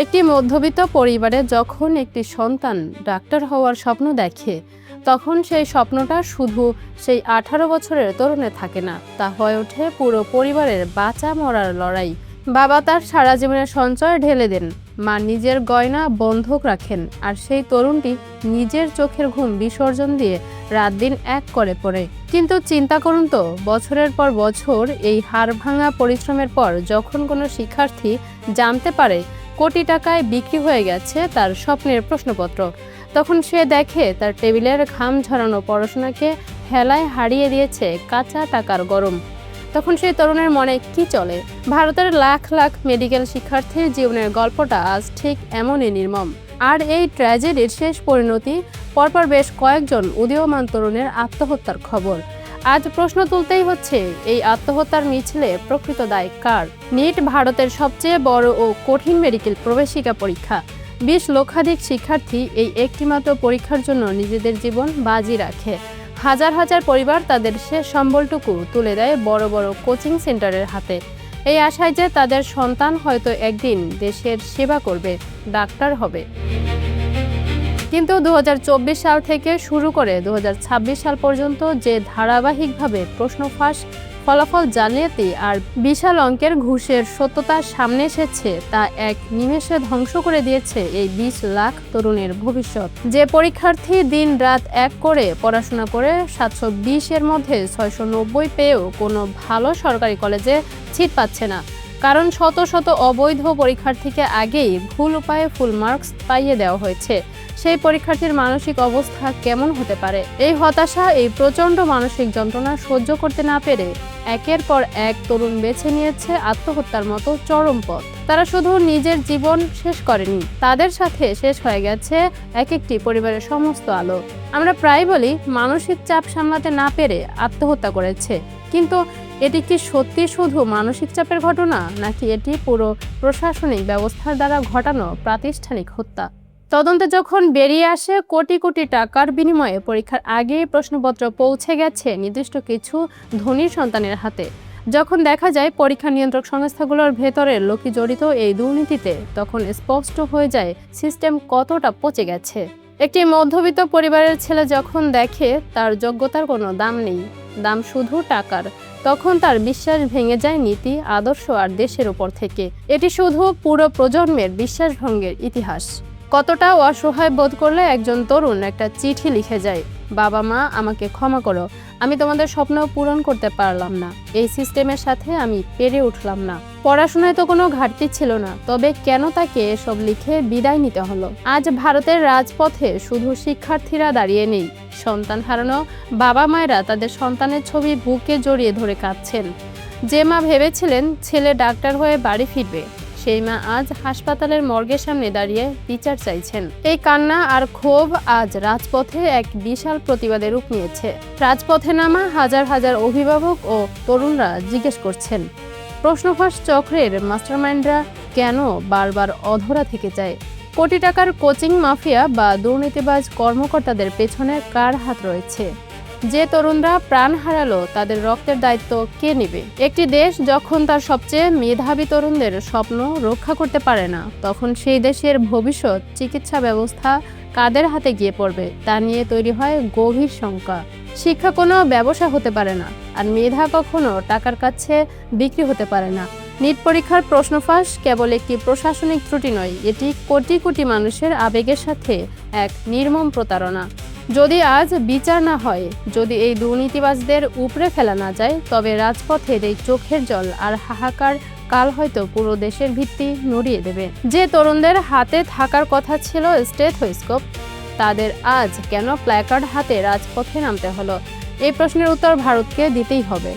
একটি মধ্যবিত্ত পরিবারে যখন একটি সন্তান ডাক্তার হওয়ার স্বপ্ন দেখে, তখন সেই স্বপ্নটা শুধু সেই 18 বছরের তরুণে থাকে না, তা হয়ে ওঠে পুরো পরিবারের বাঁচা মরার লড়াই। বাবা তার সারা জীবনের সঞ্চয় ঢেলে দেন, মা নিজের গয়না বন্ধক রাখেন, আর সেই তরুণটি নিজের চোখের ঘুম বিসর্জন দিয়ে রাত দিন এক করে পড়ে। কিন্তু চিন্তা করুন তো, বছরের পর বছর এই হাড়ভাঙা পরিশ্রমের পর যখন কোনো শিক্ষার্থী জানতে পারে কোটি টাকায় বিক্রি হয়ে গেছে তার স্বপ্নের প্রশ্নপত্র, তখন সে দেখে তার টেবিলের ঘাম ঝরানো পড়াশোনাকে হেলায় হারিয়ে দিয়েছে কাঁচা টাকার গরম। তখন সেই তরুণের মনে কি চলে? ভারতের লাখ লাখ মেডিকেল শিক্ষার্থীর জীবনের গল্পটা আজ ঠিক এমনই নির্মম। আর এই ট্র্যাজেডির শেষ পরিণতি, পরপর বেশ কয়েকজন উদীয়মান তরুণের আত্মহত্যার খবর। আজ প্রশ্ন তুলতেই হচ্ছে, এই আত্মহত্যার মিছিলে প্রকৃত দায় কার? নিট ভারতের সবচেয়ে বড় ও কঠিন মেডিকেল প্রবেশিকা পরীক্ষা। 20 লক্ষাধিক শিক্ষার্থী এই একটিমাত্র পরীক্ষার জন্য নিজেদের জীবন বাজি রাখে। হাজার হাজার পরিবার তাদের শেষ সম্বলটুকু তুলে দেয় বড় বড় কোচিং সেন্টারের হাতে, এই আশায় যে তাদের সন্তান হয়তো একদিন দেশের সেবা করবে, ডাক্তার হবে। কিন্তু 2024 সাল থেকে শুরু করে 2026 সাল পর্যন্ত যে ধারাবাহিকভাবে প্রশ্ন ফাঁস, ফলাফল জালিয়াতি আর বিশাল অঙ্কের ঘুষের সত্যতা সামনে এসেছে, তা এক নিমেষে ধ্বংস করে দিয়েছে এই 20 লাখ তরুণের ভবিষ্যৎ। যে পরীক্ষার্থী দিন রাত এক করে পড়াশোনা করে 720 এর মধ্যে 690 পেয়েও কোনো ভালো সরকারি কলেজে সিট পাচ্ছে না, কারণ শত শত অবৈধ পরীক্ষার্থীকে আগেই ভুল উপায়ে ফুল মার্কস পাইয়ে দেওয়া হয়েছে, সেই পরীক্ষার্থীর মানসিক অবস্থা কেমন হতে পারে? এই হতাশা, এই প্রচণ্ড মানসিক যন্ত্রণা সহ্য করতে না পেরে একের পর এক তরুণ বেছে নিয়েছে আত্মহত্যার মতো চরম পথ। তারা শুধু নিজের জীবন শেষ করেনি, তাদের সাথে শেষ হয়ে গেছে এক একটি পরিবারের সমস্ত আলো। আমরা প্রায় বলি মানসিক চাপ সামলাতে না পেরে আত্মহত্যা করেছে, কিন্তু এটি কি সত্যি শুধু মানসিক চাপের ঘটনা, নাকি এটি পুরো প্রশাসনিক ব্যবস্থার দ্বারা ঘটানো প্রাতিষ্ঠানিক হত্যা? তদন্তে যখন বেরিয়ে আসে কোটি কোটি টাকার বিনিময়ে পরীক্ষার আগেই প্রশ্নপত্র পৌঁছে গেছে নির্দিষ্ট কিছু ধনীর সন্তানের হাতে, যখন দেখা যায় পরীক্ষা নিয়ন্ত্রক সংস্থাগুলোর ভেতরের লোকই জড়িত এই দুর্নীতিতে, তখন স্পষ্ট হয়ে যায় সিস্টেম কতটা পচে গেছে। একটি মধ্যবিত্ত পরিবারের ছেলে যখন দেখে তার যোগ্যতার কোনো দাম নেই, দাম শুধু টাকার, তখন তার বিশ্বাস ভেঙে যায় নীতি, আদর্শ আর দেশের উপর থেকে। এটি শুধু পুরো প্রজন্মের বিশ্বাসভঙ্গের ইতিহাস। কতটা অসহায় বোধ করলে একজন তরুণ একটা চিঠি লিখে যায়, বাবা মা আমাকে ক্ষমা করো, আমি তোমাদের স্বপ্ন পূরণ করতে পারলাম না, এই সিস্টেমের সাথে আমি পেরে উঠলাম না। পড়াশোনায় তো কোনো ঘাটতি ছিল না, তবে কেন তাকে এসব লিখে বিদায় নিতে হলো? আজ ভারতের রাজপথে শুধু শিক্ষার্থীরা দাঁড়িয়ে নেই, সন্তান হারানো বাবা মায়েরা তাদের সন্তানের ছবি বুকে জড়িয়ে ধরে কাঁদছেন। যে মা ভেবেছিলেন ছেলে ডাক্তার হয়ে বাড়ি ফিরবে, সেই মা আজ হাসপাতালের মর্গের সামনে দাঁড়িয়ে বিচার চাইছেন। এই কান্না আর ক্ষোভ আজ রাজপথে এক বিশাল প্রতিবাদের রূপ নিয়েছে। রাজপথে নামা হাজার হাজার অভিভাবক ও তরুণরা জিজ্ঞেস করছেন, প্রশ্নফাঁস চক্রের মাস্টারমাইন্ডরা কেন বারবার অধরা থেকে যায়? কোটি টাকার কোচিং মাফিয়া বা দুর্নীতিবাজ কর্মকর্তাদের পেছনে কার হাত রয়েছে? যে তরুণরা প্রাণ হারালো তাদের রক্তের দায়িত্ব কে নেবে? একটি দেশ যখন তার সবচেয়ে মেধাবী তরুণদের স্বপ্ন রক্ষা করতে পারে না, তখন সেই দেশের ভবিষ্যৎ চিকিৎসা ব্যবস্থা কাদের হাতে গিয়ে পড়বে তা নিয়ে তৈরি হয় গভীর শঙ্কা। শিক্ষা কোনো ব্যবসা হতে পারে না, আর মেধা কখনো টাকার কাছে বিক্রি হতে পারে না। নিট পরীক্ষার প্রশ্নফাঁস কেবল একটি প্রশাসনিক ত্রুটি নয়, এটি কোটি কোটি মানুষের আবেগের সাথে এক নির্মম প্রতারণা। যদি আজ বিচার না হয়, যদি এই দুর্নীতিবাজদের উপড়ে ফেলা না যায়, তবে রাজপথের এই চোখের জল আর হাহাকার কাল হয়তো পুরো দেশের ভিত্তি নড়িয়ে দেবে। যে তরুণদের হাতে থাকার কথা ছিল স্টেথোস্কোপ, তাদের আজ কেন প্ল্যাকার্ড হাতে রাজপথে নামতে হলো? এই প্রশ্নের উত্তর ভারতকে দিতেই হবে।